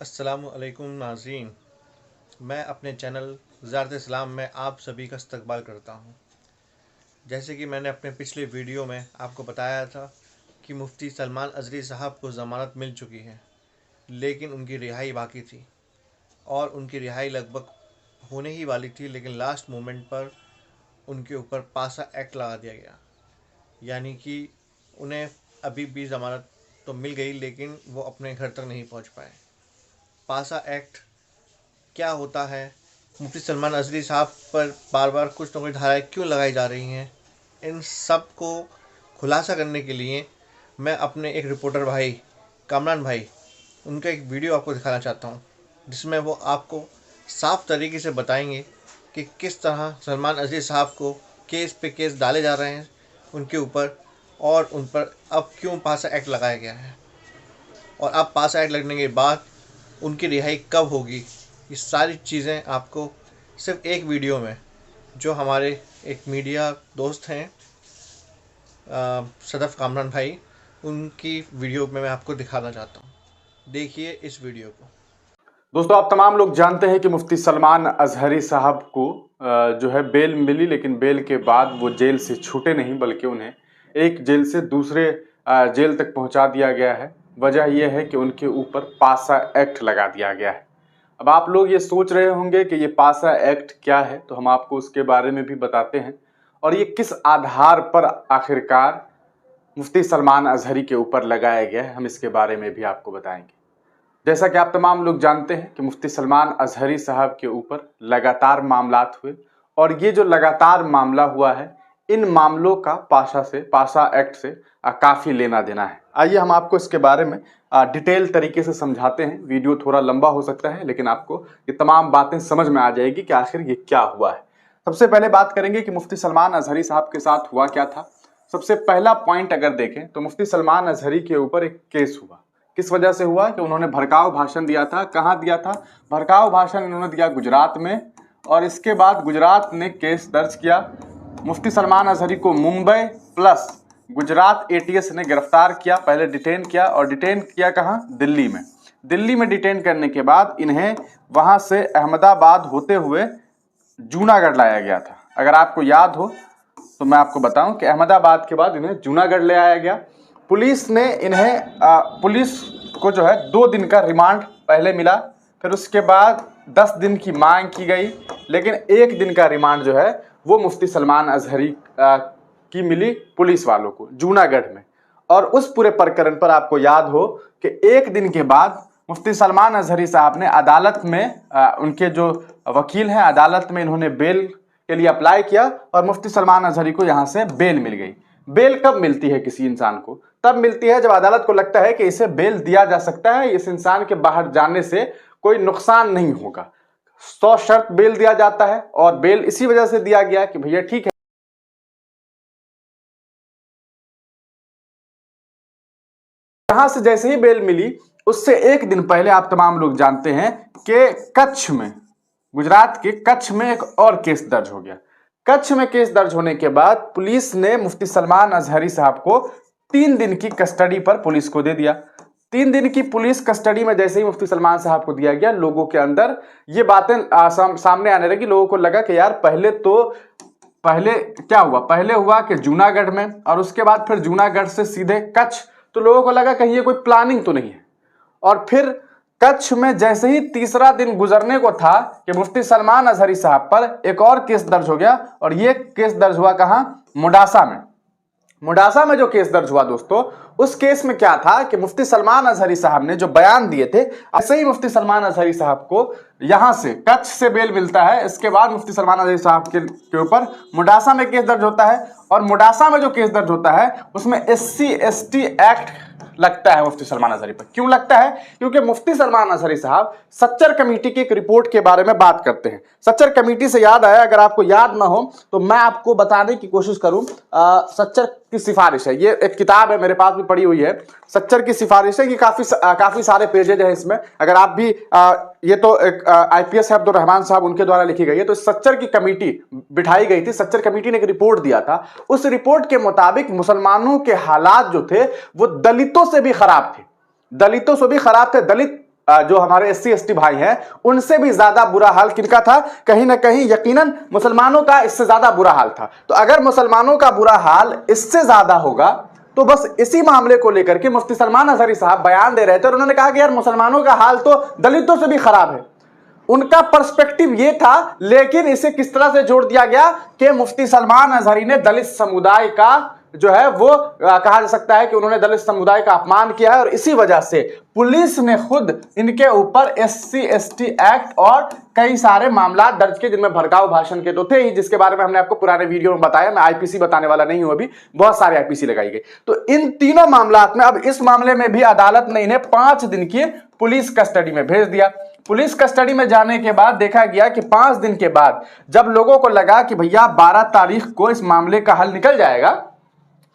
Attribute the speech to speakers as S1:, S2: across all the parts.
S1: अस्सलामुअलैकुम नाज़रीन। मैं अपने चैनल ज़ियारत इस्लाम में आप सभी का इस्तकबाल करता हूँ। जैसे कि मैंने अपने पिछले वीडियो में आपको बताया था कि मुफ्ती सलमान अज़हरी साहब को ज़मानत मिल चुकी है, लेकिन उनकी रिहाई बाकी थी और उनकी रिहाई लगभग होने ही वाली थी, लेकिन लास्ट मोमेंट पर उनके ऊपर पासा एक्ट लगा दिया गया। यानी कि उन्हें अभी भी ज़मानत तो मिल गई, लेकिन वो अपने घर तक नहीं पहुँच पाए। पासा एक्ट क्या होता है, मुफ्ती सलमान अज़हरी साहब पर बार बार कुछ न कुछ धाराएँ क्यों लगाई जा रही हैं, इन सब को खुलासा करने के लिए मैं अपने एक रिपोर्टर भाई कामरान भाई उनका एक वीडियो आपको दिखाना चाहता हूं, जिसमें वो आपको साफ तरीके से बताएंगे कि किस तरह सलमान अज़हरी साहब को केस पे केस डाले जा रहे हैं उनके ऊपर, और उन पर अब क्यों पासा एक्ट लगाया गया है और अब पासा एक्ट लगने के बाद उनकी रिहाई कब होगी। ये सारी चीज़ें आपको सिर्फ एक वीडियो में, जो हमारे एक मीडिया दोस्त हैं सदफ़ कामरान भाई, उनकी वीडियो में मैं आपको दिखाना चाहता हूँ। देखिए इस वीडियो को।
S2: दोस्तों, आप तमाम लोग जानते हैं कि मुफ्ती सलमान अज़हरी साहब को जो है बेल मिली, लेकिन बेल के बाद वो जेल से छूटे नहीं, बल्कि उन्हें एक जेल से दूसरे जेल तक पहुंचा दिया गया है। वजह यह है कि उनके ऊपर पासा एक्ट लगा दिया गया है। अब आप लोग ये सोच रहे होंगे कि ये पासा एक्ट क्या है, तो हम आपको उसके बारे में भी बताते हैं और ये किस आधार पर आखिरकार मुफ्ती सलमान अज़हरी के ऊपर लगाया गया है, हम इसके बारे में भी आपको बताएंगे। जैसा कि आप तमाम लोग जानते हैं कि मुफ्ती सलमान अज़हरी साहब के ऊपर लगातार मामलात हुए और ये जो लगातार मामला हुआ है, इन मामलों का पासा एक्ट से काफ़ी लेना देना है। आइए हम आपको इसके बारे में डिटेल तरीके से समझाते हैं। वीडियो थोड़ा लंबा हो सकता है, लेकिन आपको ये तमाम बातें समझ में आ जाएगी कि आखिर ये क्या हुआ है। सबसे पहले बात करेंगे कि मुफ्ती सलमान अज़हरी साहब के साथ हुआ क्या था। सबसे पहला पॉइंट अगर देखें तो मुफ्ती सलमान अज़हरी के ऊपर एक केस हुआ। किस वजह से हुआ कि उन्होंने भड़काऊ भाषण दिया था। कहाँ दिया था? भड़काऊ भाषण इन्होंने दिया गुजरात में, और इसके बाद गुजरात ने केस दर्ज किया। मुफ्ती सलमान अज़हरी को मुंबई प्लस गुजरात एटीएस ने गिरफ्तार किया, पहले डिटेन किया, और डिटेन किया कहाँ? दिल्ली में। दिल्ली में डिटेन करने के बाद इन्हें वहां से अहमदाबाद होते हुए जूनागढ़ लाया गया था। अगर आपको याद हो तो मैं आपको बताऊं कि अहमदाबाद के बाद इन्हें जूनागढ़ ले आया गया। पुलिस ने इन्हें पुलिस को जो है 2 दिन का रिमांड पहले मिला, फिर उसके बाद 10 दिन की मांग की गई, लेकिन 1 दिन का रिमांड जो है वो मुफ्ती सलमान अज़हरी की मिली पुलिस वालों को जूनागढ़ में। और उस पूरे प्रकरण पर आपको याद हो कि 1 दिन के बाद मुफ्ती सलमान अज़हरी साहब ने अदालत में उनके जो वकील हैं, अदालत में इन्होंने बेल के लिए अप्लाई किया और मुफ्ती सलमान अज़हरी को यहाँ से बेल मिल गई। बेल कब मिलती है किसी इंसान को? तब मिलती है जब अदालत को लगता है कि इसे बेल दिया जा सकता है, इस इंसान के बाहर जाने से कोई नुकसान नहीं होगा। 100 शर्त बेल दिया जाता है, और बेल इसी वजह से दिया गया कि भैया ठीक है। यहां से जैसे ही बेल मिली, उससे 1 दिन पहले आप तमाम लोग जानते हैं कि कच्छ में, गुजरात के कच्छ में एक और केस दर्ज हो गया। कच्छ में केस दर्ज होने के बाद पुलिस ने मुफ्ती सलमान अज़हरी साहब को 3 दिन की कस्टडी पर पुलिस को दे दिया। 3 दिन की पुलिस कस्टडी में जैसे ही मुफ्ती सलमान साहब को दिया गया, लोगों के अंदर ये बातें सामने आने लगी। लोगों को लगा कि यार पहले क्या हुआ? पहले हुआ कि जूनागढ़ में, और उसके बाद फिर जूनागढ़ से सीधे कच्छ। तो लोगों को लगा कहीं ये कोई प्लानिंग तो नहीं है। और फिर कच्छ में जैसे ही तीसरा दिन गुजरने को था कि मुफ्ती सलमान अज़हरी साहब पर एक और केस दर्ज हो गया, और ये केस दर्ज हुआ कहां? मोडासा में। मोडासा में जो केस दर्ज हुआ दोस्तों, उस केस में क्या था कि मुफ्ती सलमान अज़हरी साहब ने जो बयान दिए थे, ऐसे ही मुफ्ती सलमान अज़हरी साहब को यहां से कच्छ से बेल मिलता है। इसके बाद मुफ्ती सलमान अज़हरी साहब के ऊपर मोडासा में केस दर्ज होता है, और मोडासा में जो केस दर्ज होता है उसमें SC/ST एक्ट लगता है मुफ्ती सलमान अज़हरी पर। क्यों लगता है? क्योंकि मुफ्ती सलमान अज़हरी साहब सच्चर कमेटी की एक रिपोर्ट के बारे में बात करते हैं। सच्चर कमेटी से याद आया, अगर आपको याद ना हो तो मैं आपको बताने की कोशिश करूं। सच्चर की सिफारिश है, ये एक किताब है, मेरे पास भी पड़ी हुई है। सच्चर की सिफारिश है, ये काफी सारे पेजेज है इसमें। अगर आप भी ये तो एक IPS है अब्दुल-रहमान साहब, उनके द्वारा लिखी गई है। तो सच्चर की कमेटी बिठाई गई थी। सच्चर कमेटी ने एक रिपोर्ट दिया था। उस रिपोर्ट के मुताबिक मुसलमानों के हालात जो थे वो दलितों से भी खराब थे। दलितों से भी खराब थे। दलित जो हमारे SC ST भाई हैं उनसे भी ज्यादा बुरा हाल किनका था? कहीं ना कहीं यकीनन मुसलमानों का इससे ज्यादा बुरा हाल था। तो अगर मुसलमानों का बुरा हाल इससे ज्यादा होगा तो बस इसी मामले को लेकर के मुफ्ती सलमान अजहरी साहब बयान दे रहे थे और उन्होंने कहा कि यार मुसलमानों का हाल तो दलितों से भी खराब है। उनका पर्सपेक्टिव ये था, लेकिन इसे किस तरह से जोड़ दिया गया कि मुफ्ती सलमान अजहरी ने दलित समुदाय का जो है वो कहा जा सकता है कि उन्होंने दलित समुदाय का अपमान किया है और इसी वजह से पुलिस ने खुद इनके ऊपर SC ST एक्ट और कई सारे मामला दर्ज किए, जिनमें भड़काऊ भाषण के तो थे ही, जिसके बारे में हमने आपको पुराने वीडियो में बताया। मैं IPC बताने वाला नहीं हूं, अभी बहुत सारे IPC लगाई गई। तो इन तीनों मामला में अब इस मामले में भी अदालत ने इन्हें 5 दिन की पुलिस कस्टडी में भेज दिया। पुलिस कस्टडी में जाने के बाद देखा गया कि 5 दिन के बाद जब लोगों को लगा कि भैया 12 तारीख को इस मामले का हल निकल जाएगा,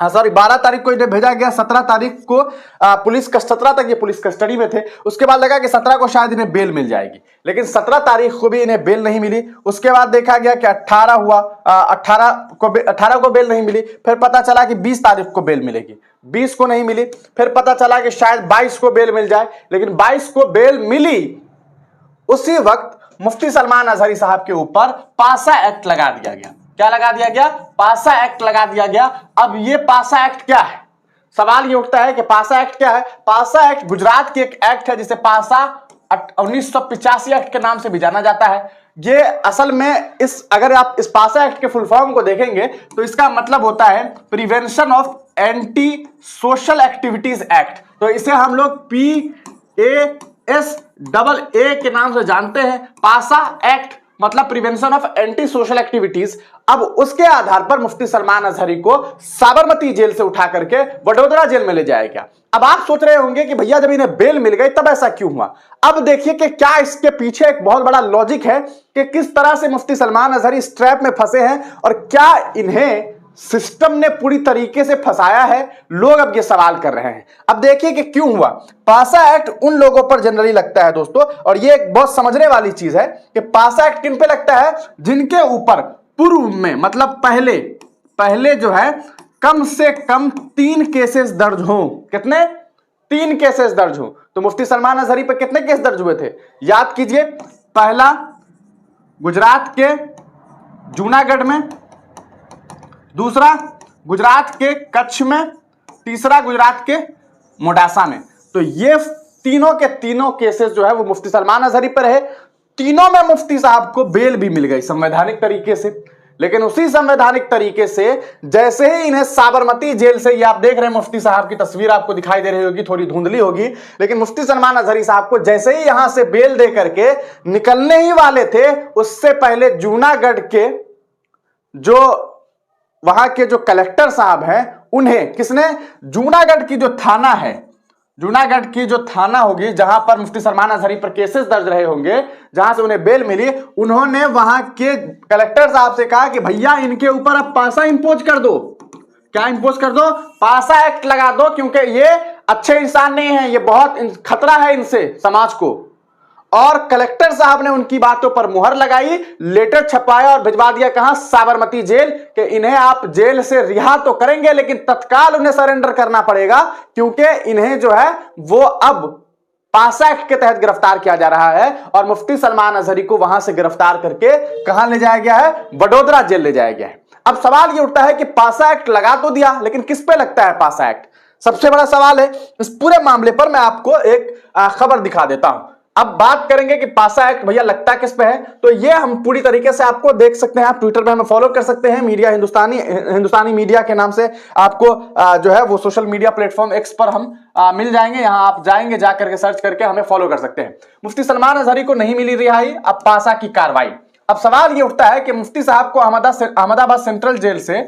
S2: 12 तारीख को इन्हें भेजा गया, 17 तारीख को 17 तक ये पुलिस कस्टडी में थे। उसके बाद लगा कि 17 को शायद इन्हें बेल मिल जाएगी, लेकिन 17 तारीख को भी इन्हें बेल नहीं मिली। उसके बाद देखा गया कि 18 हुआ, 18 को बेल नहीं मिली। फिर पता चला कि 20 तारीख को बेल मिलेगी, 20 को नहीं मिली। फिर पता चला कि शायद 22 को बेल मिल जाए, लेकिन 22 को बेल मिली। उसी वक्त मुफ्ती सलमान अजहरी साहब के ऊपर पासा एक्ट लगा दिया गया। क्या लगा दिया गया? पासा एक्ट लगा दिया गया। अब ये पासा एक्ट क्या है? सवाल ये उठता है कि पासा एक्ट क्या है? पासा एक्ट गुजरात की एक एक्ट है जिसे पासा 1985 एक्ट के नाम से भी जाना जाता है। ये असल में अगर आप इस पासा एक्ट के फुल फॉर्म को देखेंगे तो इसका मतलब होता है prevention of anti social activities act. तो इसे हम लोग PASAA के नाम से जानते हैं। पासा एक्ट मतलब prevention of anti social activities. अब उसके आधार पर मुफ्ती सलमान अजहरी को साबरमती जेल से उठा करके वडोदरा जेल में ले जाया गया। अब आप सोच रहे होंगे कि भैया जब इन्हें बेल मिल गई तब ऐसा क्यों हुआ? अब देखिए कि क्या इसके पीछे एक बहुत बड़ा लॉजिक है कि किस तरह से मुफ्ती सलमान अजहरी इस ट्रैप में फंसे हैं और क्या इन्हें सिस्टम ने पूरी तरीके से फंसाया है। लोग अब ये सवाल कर रहे हैं। अब देखिए कि क्यों हुआ। पासा एक्ट उन लोगों पर जनरली लगता है दोस्तों, और ये एक बहुत समझने वाली चीज है कि पासा एक्ट किन पे लगता है? जिनके ऊपर पूर्व में मतलब पहले जो है कम से कम 3 केसेस दर्ज हो। कितने? 3 केसेस दर्ज हो। तो मुफ्ती सलमान अजहरी पर कितने केस दर्ज हुए थे? याद कीजिए, पहला गुजरात के जूनागढ़ में, दूसरा गुजरात के कच्छ में, तीसरा गुजरात के मोडासा में। तो ये तीनों के तीनों केसेस जो है वो मुफ्ती सलमान अजहरी पर है। तीनों में मुफ्ती साहब को बेल भी मिल गई संवैधानिक तरीके से। लेकिन उसी संवैधानिक तरीके से जैसे ही इन्हें साबरमती जेल से, ये आप देख रहे हैं मुफ्ती साहब की तस्वीर आपको दिखाई दे रही होगी, थोड़ी धुंधली होगी, लेकिन मुफ्ती सलमान अजहरी साहब को जैसे ही यहां से बेल दे करके निकलने ही वाले थे, उससे पहले जूनागढ़ के जो वहां के जो कलेक्टर साहब हैं उन्हें किसने? जूनागढ़ की जो थाना है, जूनागढ़ की जो थाना होगी जहां पर मुफ्ती सलमान अजहरी पर केसेस दर्ज रहे होंगे, जहां से उन्हें बेल मिली, उन्होंने वहां के कलेक्टर साहब से कहा कि भैया इनके ऊपर अब पासा इंपोज कर दो। क्या इंपोज कर दो? पासा एक्ट लगा दो, क्योंकि ये अच्छे इंसान नहीं है, ये बहुत खतरा है इनसे समाज को। और कलेक्टर साहब ने उनकी बातों पर मुहर लगाई, लेटर छपवाया और भिजवा दिया कहां? साबरमती जेल। कि इन्हें आप जेल से रिहा तो करेंगे लेकिन तत्काल उन्हें सरेंडर करना पड़ेगा, क्योंकि इन्हें जो है वो अब पासा एक्ट के तहत गिरफ्तार किया जा रहा है। और मुफ्ती सलमान अजहरी को वहां से गिरफ्तार करके कहां ले जाया गया है? वडोदरा जेल ले जाया गया है। अब सवाल ये उठता है कि पासा एक्ट लगा तो दिया, लेकिन किस पे लगता है पासा एक्ट? सबसे बड़ा सवाल है। इस पूरे मामले पर मैं आपको एक खबर दिखा देता हूं। अब बात करेंगे कि पासा एक्ट भैया लगता किस पे है, तो ये हम पूरी तरीके से आपको देख सकते हैं। आप ट्विटर पे हमें फॉलो कर सकते हैं, मीडिया हिंदुस्तानी मीडिया के नाम से आपको जो है वो सोशल मीडिया प्लेटफॉर्म X पर हम मिल जाएंगे। यहां आप जाएंगे, जा करके सर्च करके हमें फॉलो कर सकते हैं। मुफ्ती सलमान अजहरी को नहीं मिली रिहाई, अब पासा की कार्रवाई। अब सवाल ये उठता है कि मुफ्ती साहब को अहमदाबाद सेंट्रल जेल से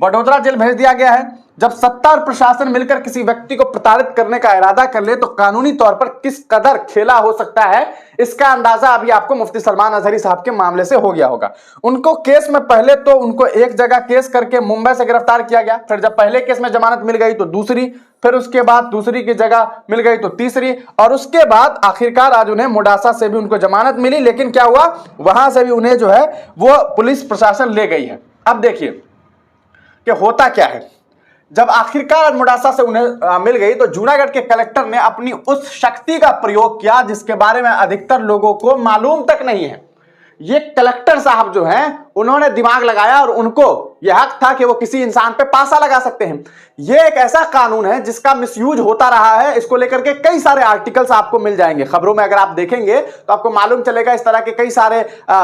S2: वडोदरा जेल भेज दिया गया है। जब सत्ता और प्रशासन मिलकर किसी व्यक्ति को प्रताड़ित करने का इरादा कर ले तो कानूनी तौर पर किस कदर खेला हो सकता है, इसका अंदाजा अभी आपको मुफ्ती सलमान अजहरी साहब के मामले से हो गया होगा। उनको केस में पहले तो उनको एक जगह केस करके मुंबई से गिरफ्तार किया गया, फिर जब पहले केस में जमानत मिल गई तो दूसरी, फिर उसके बाद दूसरी की जगह मिल गई तो तीसरी, और उसके बाद आखिरकार आज उन्हें मोडासा से भी उनको जमानत मिली। लेकिन क्या हुआ, वहां से भी उन्हें जो है वो पुलिस प्रशासन ले गई है। अब देखिए कि होता क्या है जब आखिरकार मुंडासा से उन्हें मिल गई तो जूनागढ़ के कलेक्टर ने अपनी उस शक्ति का प्रयोग किया जिसके बारे में अधिकतर लोगों को मालूम तक नहीं है। ये कलेक्टर साहब जो हैं उन्होंने दिमाग लगाया और उनको यह हक था कि वो किसी इंसान पे पासा लगा सकते हैं। ये एक ऐसा कानून है जिसका मिसयूज होता रहा है। इसको लेकर के कई सारे आर्टिकल्स आपको मिल जाएंगे खबरों में, अगर आप देखेंगे तो आपको मालूम चलेगा। इस तरह के कई सारे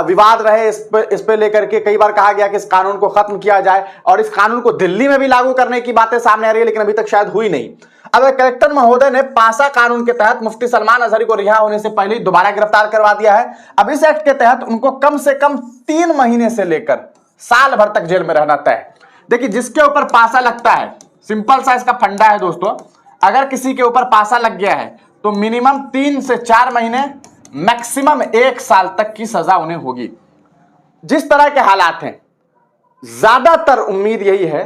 S2: विवाद रहे इस पे लेकर के। कई बार कहा गया कि इस कानून को खत्म किया जाए और इस कानून को दिल्ली में भी लागू करने की बातें सामने आ रही है, लेकिन अभी तक शायद हुई नहीं। अब कलेक्टर महोदय ने पासा कानून के तहत मुफ्ती सलमान अजहरी को रिहा होने से पहले ही दोबारा गिरफ्तार करवा दिया है। अब इस एक्ट के तहत उनको कम से कम 3 महीने से लेकर साल भर तक जेल में रहना तय। देखिए, जिसके ऊपर पासा लगता है, सिंपल सा इसका फंडा है दोस्तों, अगर किसी के ऊपर पासा लग गया है तो मिनिमम 3 से 4 महीने, मैक्सिमम 1 साल तक की सजा उन्हें होगी। जिस तरह के हालात हैं, ज्यादातर उम्मीद यही है,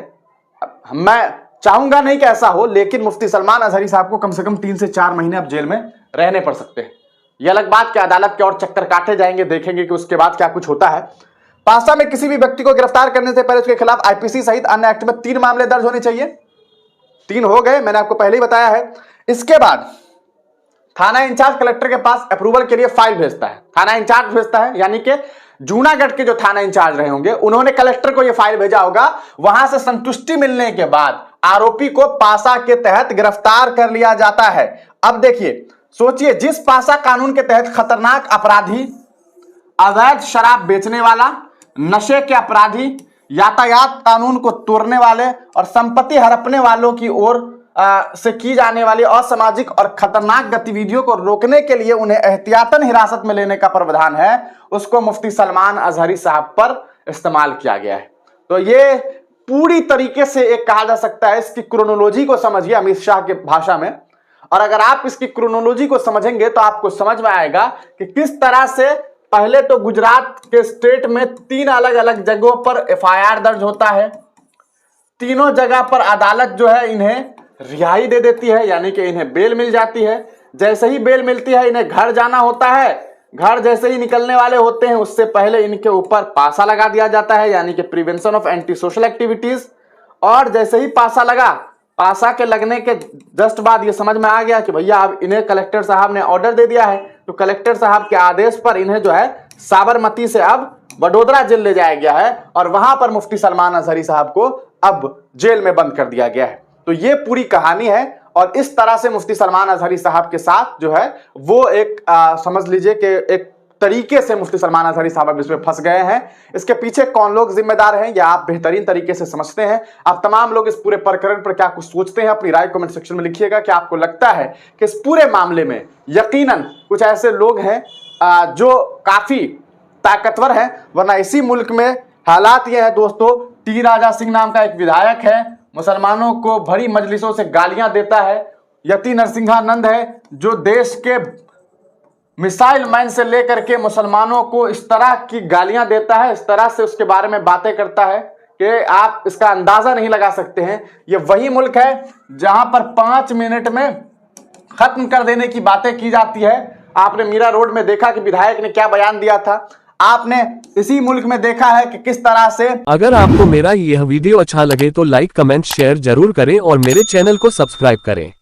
S2: मैं चाहूंगा नहीं कि ऐसा हो, लेकिन मुफ्ती सलमान अजहरी साहब को कम से कम 3 से 4 महीने अब जेल में रहने पड़ सकते हैं। यह अलग बात कि अदालत के और चक्कर काटे जाएंगे, देखेंगे कि उसके बाद क्या कुछ होता है। पासा में किसी भी व्यक्ति को गिरफ्तार करने से पहले उसके खिलाफ आईपीसी सहित अन्य एक्ट में 3 मामले दर्ज होने चाहिए। 3 हो गए, मैंने आपको पहले ही बताया है। इसके बाद थाना इंचार्ज कलेक्टर के पास अप्रूवल के लिए फाइल भेजता है, थाना इंचार्ज भेजता है, यानी कि जूनागढ़ के जो थाना इंचार्ज रहे होंगे उन्होंने कलेक्टर को यह फाइल भेजा होगा। वहां से संतुष्टि मिलने के बाद आरोपी को पासा के तहत गिरफ्तार कर लिया जाता है। अब देखिए, सोचिए, जिस पासा कानून के तहत खतरनाक अपराधी, अवैध शराब बेचने वाला, नशे के अपराधी, यातायात कानून को तोड़ने वाले और संपत्ति हड़पने वालों की ओर से की जाने वाली असामाजिक और खतरनाक गतिविधियों को रोकने के लिए उन्हें एहतियातन हिरासत में लेने का प्रावधान है, उसको मुफ्ती सलमान अजहरी साहब पर इस्तेमाल किया गया है। तो ये पूरी तरीके से एक कहा जा सकता है, इसकी क्रोनोलॉजी को समझिए अमित शाह की भाषा में, और अगर आप इसकी क्रोनोलॉजी को समझेंगे तो आपको समझ में आएगा कि किस तरह से पहले तो गुजरात के स्टेट में 3 अलग अलग जगहों पर एफआईआर दर्ज होता है। तीनों जगह पर अदालत जो है इन्हें रिहाई दे देती है, यानी कि इन्हें बेल मिल जाती है। जैसे ही बेल मिलती है इन्हें घर जाना होता है, घर जैसे ही निकलने वाले होते हैं उससे पहले इनके ऊपर पासा लगा दिया जाता है, यानी कि prevention of anti social activities. और जैसे ही पासा लगा, पासा के लगने के जस्ट बाद ये समझ में आ गया कि भैया अब इन्हें कलेक्टर साहब ने ऑर्डर दे दिया है, तो कलेक्टर साहब के आदेश पर इन्हें जो है साबरमती से अब वडोदरा जेल ले जाया गया है और वहां पर मुफ्ती सलमान अजहरी साहब को अब जेल में बंद कर दिया गया है। तो ये पूरी कहानी है और इस तरह से मुफ्ती सलमान अजहरी साहब के साथ जो है वो एक समझ लीजिए कि एक तरीके से मुफ्ती सलमान अजहरी साहब इसमें फंस गए हैं। इसके पीछे कौन लोग जिम्मेदार हैं या आप बेहतरीन तरीके से समझते हैं। आप तमाम लोग इस पूरे प्रकरण पर क्या कुछ सोचते हैं, अपनी राय कमेंट सेक्शन में लिखिएगा। कि आपको लगता है कि इस पूरे मामले में यकीनन कुछ ऐसे लोग हैं जो काफी ताकतवर हैं, वरना इसी मुल्क में हालात ये है दोस्तों, टी राजा सिंह नाम का एक विधायक है, मुसलमानों को भरी मजलिसों से गालियां देता है। यति नरसिंहानंद है जो देश के मिसाइल मैन से लेकर के मुसलमानों को इस तरह की गालियां देता है, इस तरह से उसके बारे में बातें करता है कि आप इसका अंदाजा नहीं लगा सकते हैं। ये वही मुल्क है जहां पर 5 मिनट में खत्म कर देने की बातें की जाती है। आपने मीरा रोड में देखा कि विधायक ने क्या बयान दिया था। आपने इसी मुल्क में देखा है कि किस तरह से।
S3: अगर आपको मेरा यह वीडियो अच्छा लगे तो लाइक, कमेंट, शेयर जरूर करें और मेरे चैनल को सब्सक्राइब करें।